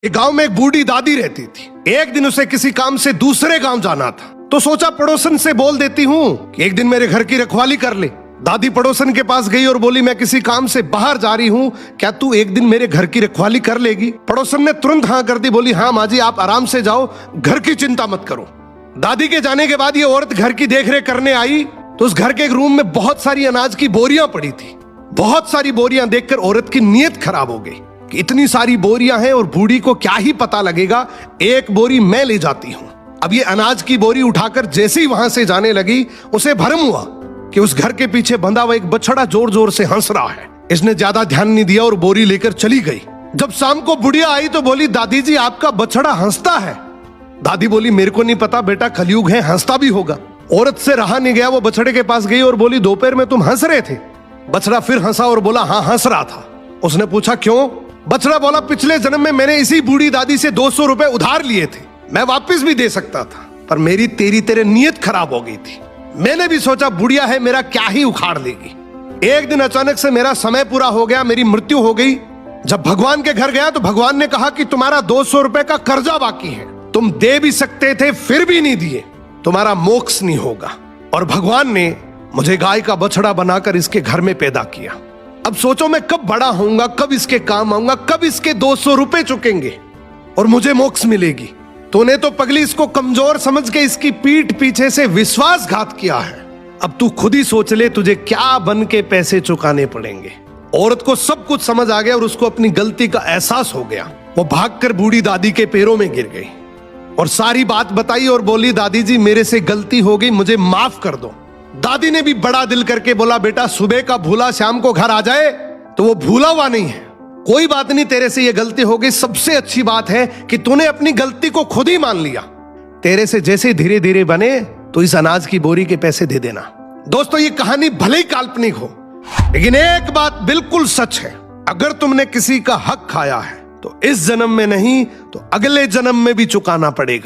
एक गांव में एक बूढ़ी दादी रहती थी। एक दिन उसे किसी काम से दूसरे गांव जाना था, तो सोचा पड़ोसन से बोल देती हूँ कि एक दिन मेरे घर की रखवाली कर ले। दादी पड़ोसन के पास गई और बोली, मैं किसी काम से बाहर जा रही हूँ, क्या तू एक दिन मेरे घर की रखवाली कर लेगी? पड़ोसन ने तुरंत हाँ कर दी, बोली हाँ माँ जी आप आराम से जाओ, घर की चिंता मत करो। दादी के जाने के बाद ये औरत घर की देखरेख करने आई तो उस घर के एक रूम में बहुत सारी अनाज की बोरियां पड़ी थी। बहुत सारी बोरियां देखकर औरत की नीयत खराब हो गई कि इतनी सारी बोरियां हैं और बूढ़ी को क्या ही पता लगेगा, एक बोरी मैं ले जाती हूं। अब ये अनाज की बोरी उठाकर जैसे ही वहां से जाने लगी, उसे भरम हुआ कि उस घर के पीछे बंधा हुआ एक बछड़ा जोर जोर से हंस रहा है। इसने ज्यादा ध्यान नहीं दिया और बोरी लेकर चली गई। जब शाम को बुढ़िया आई तो बोली, दादी जी आपका बछड़ा हंसता है। दादी बोली, मेरे को नहीं पता बेटा, कलयुग है, हंसता भी होगा। औरत से रहा नहीं गया, वो बछड़े के पास गई और बोली, दोपहर में तुम हंस रहे थे? बछड़ा फिर हंसा और बोला, हाँ हंस रहा था। उसने पूछा क्यों? बछड़ा बोला, पिछले जन्म में मैंने इसी बूढ़ी दादी से 200 रुपए उधार लिए थे, मैं वापस भी दे सकता था, पर मेरी तेरे नीयत खराब हो गई थी। मैंने भी सोचा बुढ़िया है, मेरा क्या ही उखाड़ लेगी। एक दिन अचानक से मेरा समय पूरा हो गया, मेरी मृत्यु हो गई। जब भगवान के घर गया तो भगवान ने कहा कि तुम्हारा 200 रुपए का कर्जा बाकी है, तुम दे भी सकते थे फिर भी नहीं दिए, तुम्हारा मोक्ष नहीं होगा। और भगवान ने मुझे गाय का बछड़ा बनाकर इसके घर में पैदा किया। अब सोचो मैं कब बड़ा होऊंगा, कब इसके काम आऊंगा, कब इसके 200 रुपए चुकेंगे और मुझे मोक्ष मिलेगी। तूने तो पगली इसको कमजोर समझ के इसकी पीठ पीछे से विश्वासघात किया है। अब तू खुद ही सोच ले तुझे क्या बन के पैसे चुकाने पड़ेंगे। औरत को सब कुछ समझ आ गया और उसको अपनी गलती का एहसास हो गया। वो भागकर बूढ़ी दादी के पैरों में गिर गई और सारी बात बताई और बोली, दादी जी मेरे से गलती हो गई, मुझे माफ कर दो। दादी ने भी बड़ा दिल करके बोला, बेटा सुबह का भूला शाम को घर आ जाए तो वो भूला हुआ नहीं है, कोई बात नहीं, तेरे से ये गलती हो गई। सबसे अच्छी बात है कि तूने अपनी गलती को खुद ही मान लिया। तेरे से जैसे धीरे धीरे बने तो इस अनाज की बोरी के पैसे दे देना। दोस्तों ये कहानी भले ही काल्पनिक हो, लेकिन एक बात बिल्कुल सच है, अगर तुमने किसी का हक खाया है तो इस जन्म में नहीं तो अगले जन्म में भी चुकाना पड़ेगा।